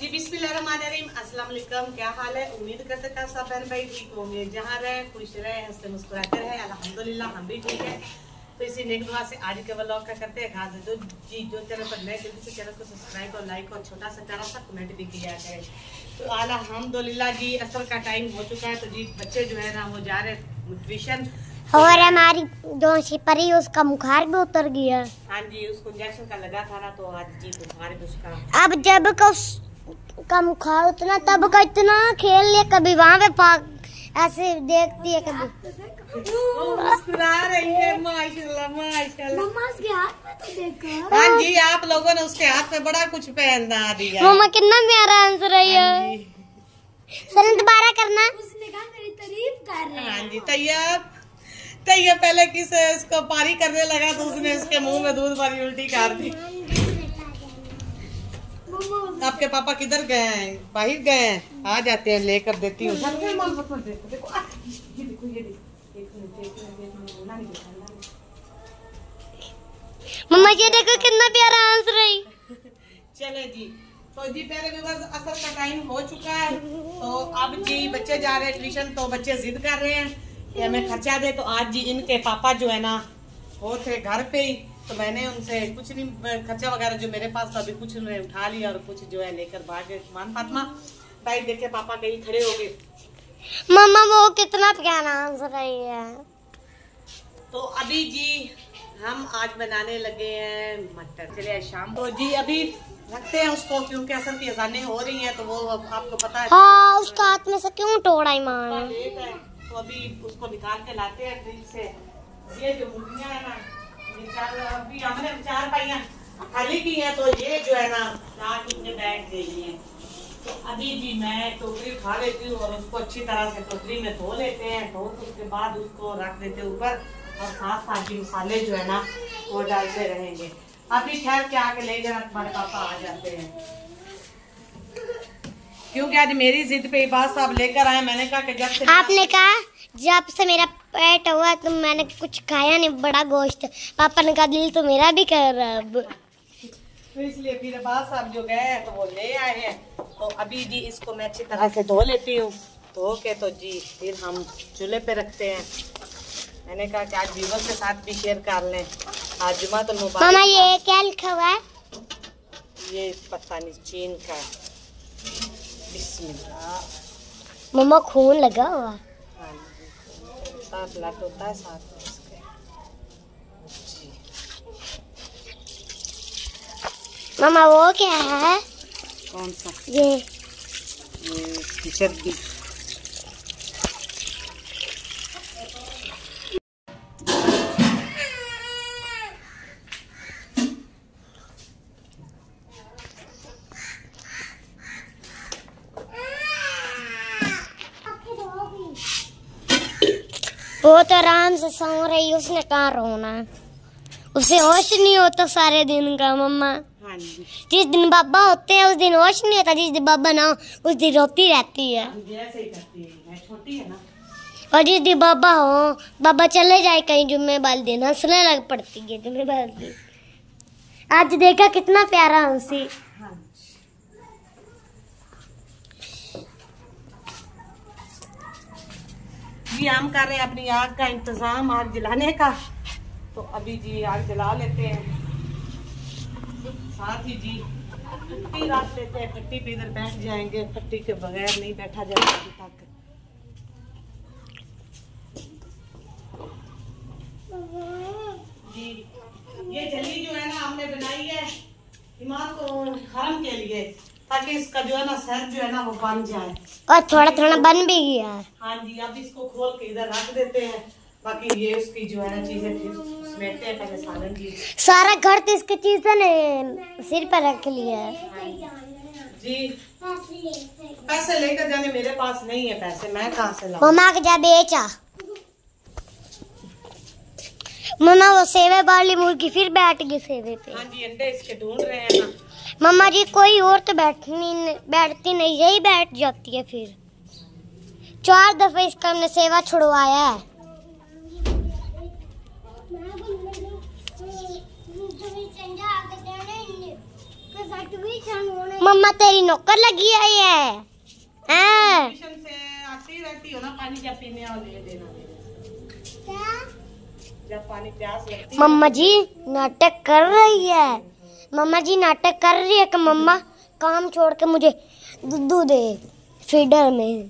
जी बिस्मिल्लाहिर्रहमानिर्रहीम, अस्सलाम वालेकुम। क्या हाल है? उम्मीद करते हैं सब बहन भाई ठीक होंगे, जहाँ रहे खुश रहे, हंसते मुस्कुराते रहे। अल्हम्दुलिल्लाह हम भी ठीक है। तो इसी नेक दुआ से आज के व्लॉग का करते हैं आगाज़। जो चैनल पर नए जल्दी से चैनल को सब्सक्राइब और लाइक और छोटा सा प्यारा सा कमेंट भी किया करें। तो अल्हम्दुलिल्लाह जी असर का टाइम हो चुका है, तो जी बच्चे जो है ना वो जा रहे ट्यूशन। और हमारी जो शिपरी उसका बुखार भी उतर गया। हाँ जी, उसको इंजेक्शन का लगा था ना, तो आज जी बुखार भी उसका। अब जब का बुखार उतना तब का इतना खेल लिया, कभी वहाँ पे ऐसे देखती है, कभी मुस्कुरा रही है। माशाल्लाह माशाल्लाह। मम्मा के हाथ में तो देखो। हाँ जी, आप लोगों ने उसके हाथ में बड़ा कुछ पहना दिया। मम्मा कितना प्यारा आंसर है ये। चल दोबारा करना। उसने कहा मेरी तारीफ कर रहे हैं। हाँ जी, तैयब पहले किस इसको पारी करने लगा तो उसने इसके मुंह में दूध वाली उल्टी कर दी। आपके पापा किधर गए हैं? बाहर गए हैं, आ जाते हैं, लेकर देती हूँ। मम्मा ये देखो कितना प्यारा आंसर है। चले जी, तो जी पहले व्यूअर्स असर का टाइम हो चुका है, तो अब जी बच्चे जा रहे हैं ट्यूशन। तो बच्चे जिद कर रहे हैं कि हमें खर्चा दे। तो आज जी इनके पापा जो है ना वो थे घर पे ही, तो मैंने उनसे कुछ नहीं खर्चा वगैरह जो मेरे पास था अभी कुछ उन्होंने उठा लिया और कुछ जो है लेकर भाग गए। मान फातिमा भाई देखे पापा कहीं खड़े हो गए। मम्मा वो कितना प्यारा आंसर है। तो अभी जी हम आज बनाने लगे हैं मटर। चलिए शाम को जी अभी रखते हैं उसको, क्योंकि असर की अजानें हो रही हैं, तो वो आपको पता है। हाँ, उसका हाथ में से क्यों तोड़ा ईमान। तो अभी उसको निकाल के लाते हैं फ्रिज से। ये जो मुर्गियां है ना, अभी हमने 4 पाइयां खाली की हैं, तो ये जो है ना रात में बैठ गई हैं। तो अभी जी मैं टोकरी उठा लेती हूँ और उसको अच्छी तरह से टोकरी में धो लेते हैं। धो के उसके बाद उसको रख देते हैं ऊपर, और साथ साथ भी मसाले जो है ना वो डालते रहेंगे। अभी ठहर के आके ले जाना, तुम्हारे पापा आ जाते हैं, क्योंकि आज मेरी जिद पे बात साहब लेकर आए। मैंने कहा कि जब से आपने कहा जब से मेरा पेट हुआ तो मैंने कुछ खाया नहीं, बड़ा गोश्त। पापा ने कहा दिल तो मेरा भी कर रहा है अब, तो इसलिए फिर बात साहब जो गए हैं तो वो ले आए हैं। तो अभी जी इसको मैं अच्छी तरह से धो लेती हूँ। धो के तो जी फिर हम चूल्हे पे रखते हैं। मैंने कहा कि आज व्यूअर्स के साथ भी शेयर कर लें। आज जुमातुल मुबारक। मामा ये क्या लिखा हुआ है? ये पता नहीं, चीन का। बिस्मिल्लाह। मम्मा खून लगा हुआ। हाँ जी, साथ ब्लड होता है साथ में इसके। जी मामा वो क्या है? कौन सा? ये चर्बी। वो तो आराम से सो रही, उसने कहाँ रोना, उसे होश नहीं होता सारे दिन का। मम्मा हाँ जी, जिस दिन बाबा होते हैं उस दिन होश नहीं होता, जिस दिन बाबा ना हो उस दिन रोती रहती है। ऐसे ही करती है, मैं छोटी है ना। और जिस दिन बाबा हो, बाबा चले जाए कहीं जुम्मेवार दिन हंसने लग पड़ती है जुम्मेवार दिन। आज देखा कितना प्यारा हंसी। हाँ जी, हम कर रहे हैं अपनी आग का इंतजाम, आग जलाने का। तो अभी जी आग जला लेते हैं, साथ ही जी पट्टी रख लेते हैं। पट्टी पे इधर बैठ जाएंगे, पट्टी के बगैर नहीं बैठा जाएगा अभी तक। जी ये जली जो है ना हमने बनाई है ईमान को हरम के लिए, ताकि इसका जो है ना सर जो है ना वो बन जाए। और थोड़ा थोड़ा बन भी गया। हाँ जी, अब इसको खोल के इधर रख देते हैं। बाकी ये उसकी जो है ना चीजें फिर समेटते हैं पहले सालन की। सारा घर तो इसकी चीजें ने सिर पर रख लिया है। जी पैसे लेकर जाने मेरे पास नहीं है, पैसे मैं कहाँ से लाऊं? मम्मा के जा बेचा। मम्मा वो सेवे वाली मुर्गी फिर बैठ गई सेवे पे। हाँ जी, अंडे इसके ढूंढ रहे हैं ना। मम्मा जी कोई और तो बैठती नहीं, यही बैठ जाती है। फिर 4 दफे इसका हमने सेवा छुड़वाया है। मम्मा तेरी नौकर लगी है ये। हाँ। ट्यूशन से आती रहती हो ना, पानी जब पीने और ले देना जब पानी प्यास लगती है। मम्मा जी नाटक कर रही है। मम्मा जी नाटक कर रही है कि मम्मा काम छोड़ के मुझे दूध दे फीडर में।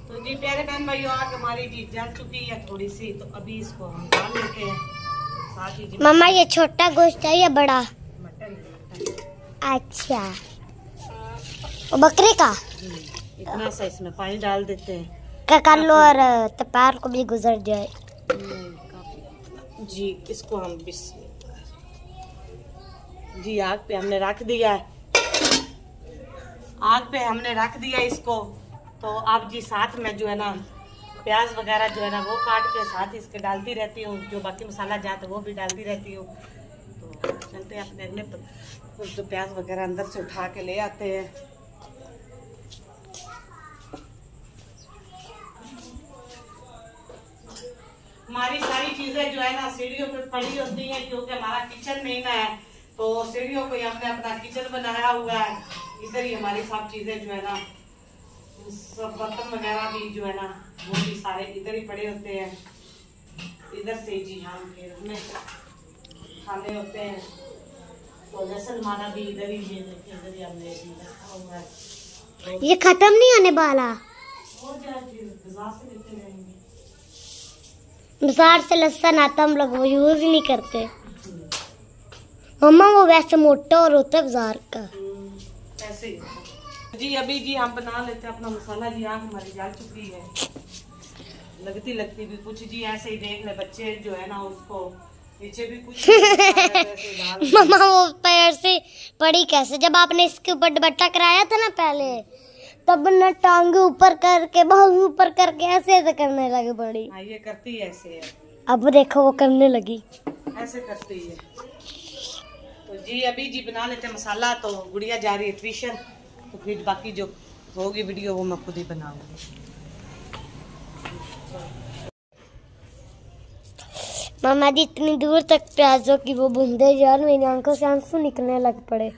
तो जी प्यारे बहन भाइयों, आग हमारी जी जल चुकी है थोड़ी सी, तो अभी इसको हम डाल लेते हैं। साथ ही जी मम्मा ये छोटा गोश्त है या बड़ा? मटन अच्छा, और बकरे का इतना सा इसमें पानी डाल देते हैं क्या कर लो और तपार को भी गुजर जाए। जी इसको हम जी आग पे हमने रख दिया है, आग पे हमने रख दिया इसको। तो अब जी साथ में जो है ना प्याज वगैरह जो है ना वो काट के साथ इसके डालती रहती हूँ, जो बाकी मसाला जाता है वो भी डालती रहती हूँ। तो चलते हैं अपने अगले पर, जो प्याज वगैरह अंदर से उठा के ले आते हैं। हमारी सारी चीजें जो है ना सीढ़ियों पे पड़ी होती हैं, क्योंकि हमारा किचन नहीं ना है, तो सीढ़ियों पे हमने अपना किचन बनाया हुआ है। इधर ही हमारी सब चीजें जो है ना, सब बर्तन वगैरह भी जो है ना वो भी सारे इधर ही पड़े होते हैं। इधर से जी हम फिर हमें खाने होते हैं, तो लहसुन हमारा भी इधर ही इधर ही हमने रखा हुआ है। ये खत्म नहीं होने वाला, हो जाए फिर बाजार से लेते रहेंगे। बाजार से लहसुन आता हम लोग वो यूज ही नहीं करते। मम्मा वो वैसे मोटा और होता है बाजार का। ऐसे ही जी अभी जी हम बना लेते हैं अपना मसाला। जी आग हमारी जल चुकी है, लगती भी कुछ जी ऐसे ही देख ले बच्चे जो है ना उसको नीचे भी कुछ मम्मा वो पैर से पड़ी कैसे? जब आपने इसके ऊपर दुपट्टा कराया था ना पहले, तब न टांगे ऊपर करके बाहु ऊपर करके ऐसे ऐसे करने लगे पड़ी। हाँ ये करती है ऐसे है। अब देखो वो करने लगी, ऐसे करती है। तो जी अभी जी बना लेते हैं मसाला। तो गुड़िया जा रही है ट्यूशन, तो फिर बाकी जो होगी वीडियो वो मैं खुद ही बनाऊंगी। मामा जी इतनी दूर तक प्याजों की वो बूंदे यार मेरी आंखों से आंसू निकलने लग पड़े।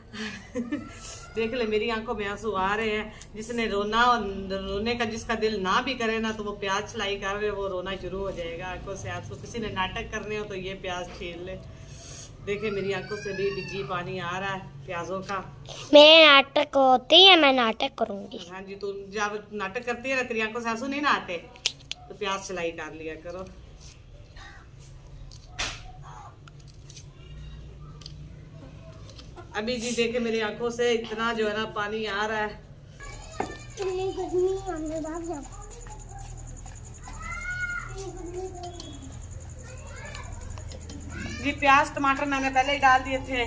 देख ले मेरी आंखों में आंसू आ रहे हैं। जिसने रोने का जिसका दिल ना भी करे ना, तो वो प्याज सिलाई कर रहे वो रोना शुरू हो जाएगा आंखों से आंसू। किसी ने नाटक करने हो तो ये प्याज छील ले। देखे मेरी आंखों से भी जी पानी आ रहा है प्याजों का। मेरे नाटक होते ही है, मैं नाटक करूंगी। हाँ जी, तू जब नाटक करती है ना तेरी आंखों से आंसू नहीं ना आते, तो प्याज सिलाई कर लिया करो। अभी जी देखे मेरी आंखों से इतना जो है ना पानी आ रहा है। जी प्याज टमाटर मैंने पहले ही डाल दिए थे,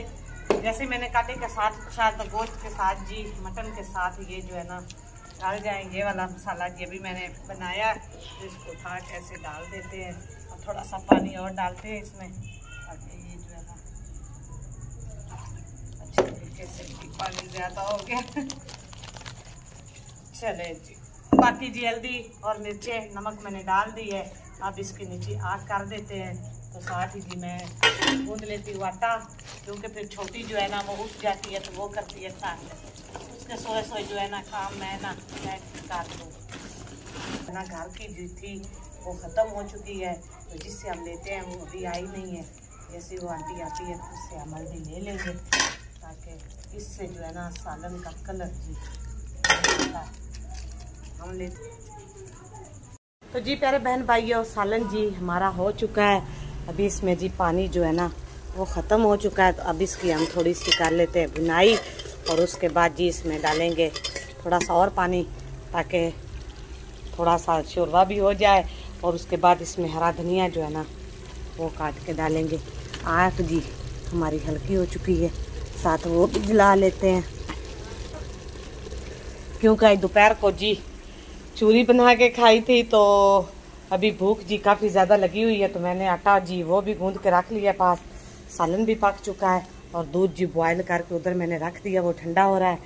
जैसे मैंने काटे के साथ गोश्त के साथ जी मटन के साथ ये जो है ना डाल जाएंगे वाला मसाला। जी अभी मैंने बनाया, तो इसको उठा के ऐसे डाल देते हैं और थोड़ा सा पानी और डालते हैं इसमें, ताकि ये जो है ना अच्छे तरीके से। पानी ज़्यादा हो गया चले जी। बाकी जी हल्दी और मिर्चें नमक मैंने डाल दी है। अब इसके नीचे आग कर देते हैं। तो साथ ही जी मैं गूंद लेती हूँ आटा, क्योंकि फिर छोटी जो है ना वो उठ जाती है, तो वो करती है काम। उसके सोए सोए जो है ना काम मैं ना कर दूँ ना। घर की जो थी वो ख़त्म हो चुकी है, तो जिससे हम लेते हैं वो अभी आई नहीं है। जैसे वो आंटी आती है तो उससे हम हल्दी ले लेंगे, ताकि इससे जो है ना सालन का कलर जी हम लेते। तो जी प्यारे बहन भाइयों, सालन जी हमारा हो चुका है। अभी इसमें जी पानी जो है ना वो ख़त्म हो चुका है, तो अब इसकी हम थोड़ी सी कर लेते हैं भुनाई। और उसके बाद जी इसमें डालेंगे थोड़ा सा और पानी, ताकि थोड़ा सा शोरबा भी हो जाए। और उसके बाद इसमें हरा धनिया जो है ना वो काट के डालेंगे। आग जी हमारी हल्की हो चुकी है, साथ वो भी जला लेते हैं, क्योंकि दोपहर को जी चूरी बना के खाई थी, तो अभी भूख जी काफ़ी ज़्यादा लगी हुई है। तो मैंने आटा जी वो भी गूंद के रख लिया पास। सालन भी पक चुका है और दूध जी बॉयल करके उधर मैंने रख दिया, वो ठंडा हो रहा है।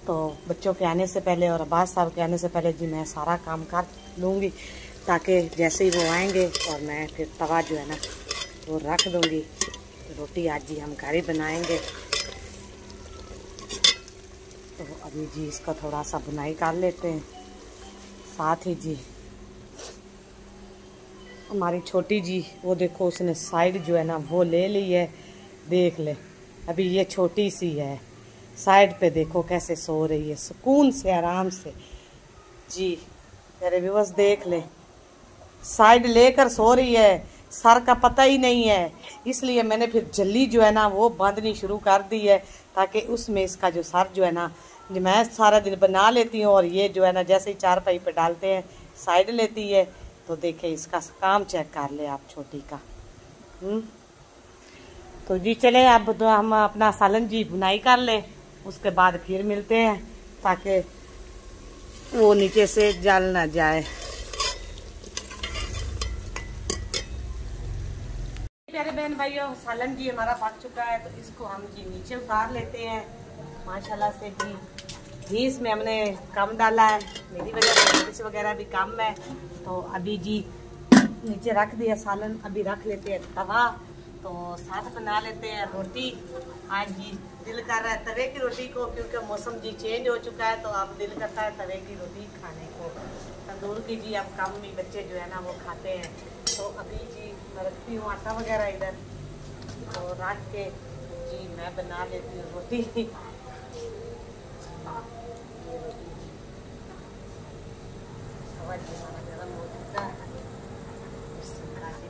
तो बच्चों के आने से पहले और अब्बास साहब के आने से पहले जी मैं सारा काम कर लूँगी, ताकि जैसे ही वो आएंगे और मैं फिर तवा जो है ना वो रख दूँगी। तो रोटी आज जी हम घर ही बनाएंगे। तो अभी जी इसका थोड़ा सा बुनाई कर लेते हैं। साथ ही जी हमारी छोटी जी वो देखो उसने साइड जो है ना वो ले ली है, देख ले। अभी ये छोटी सी है, साइड पे देखो कैसे सो रही है सुकून से आराम से जी। मेरे व्यूअर्स देख ले, साइड लेकर सो रही है, सर का पता ही नहीं है। इसलिए मैंने फिर जल्दी जो है ना वो बांधनी शुरू कर दी है, ताकि उसमें इसका जो सर जो है ना मैं सारा दिन बना लेती हूँ और ये जो है ना जैसे ही चारपाई पे डालते हैं साइड लेती है। तो देखे इसका काम चेक कर ले आप छोटी का। तो जी चले अब तो हम अपना सालन जी बुनाई कर ले, उसके बाद फिर मिलते हैं ताकि वो नीचे से जल ना जाए। प्यारे बहन भाइयों, सालन जी हमारा पक चुका है तो इसको हम जी नीचे उतार लेते हैं। माशाल्लाह से घी इसमें हमने कम डाला है, मेरी वजह से मिर्च वगैरह भी कम है। तो अभी जी नीचे रख दिया सालन। अभी रख लेते हैं तवा, तो साथ बना लेते हैं रोटी। आज जी दिल कर रहा है तवे की रोटी को, क्योंकि मौसम जी चेंज हो चुका है तो अब दिल करता है तवे की रोटी खाने को। तंदूर की जी अब कम ही बच्चे जो है ना वो खाते हैं। तो अभी जी मैं रखती हूँ आटा वगैरह इधर, तो रख के जी मैं बना लेती हूँ रोटी।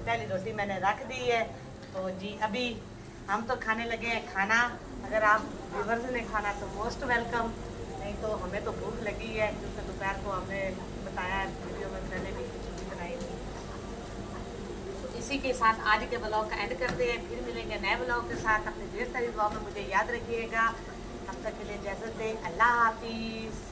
पहली रोटी मैंने रख दी है। तो जी अभी हम तो खाने लगे हैं खाना। अगर आप व्यूअर्स ने खाना तो मोस्ट वेलकम, नहीं तो हमें तो भूख लगी है, क्योंकि दोपहर को हमने बताया वीडियो में पहले भी खिचड़ी बनाई थी। तो इसी के साथ आज के ब्लॉग का एंड करते हैं। फिर मिलेंगे नए ब्लॉग के साथ। अपनी ढेर सारी दुआ में मुझे याद रखिएगा। तब तक के लिए इजाज़त दें। अल्लाह हाफिज़।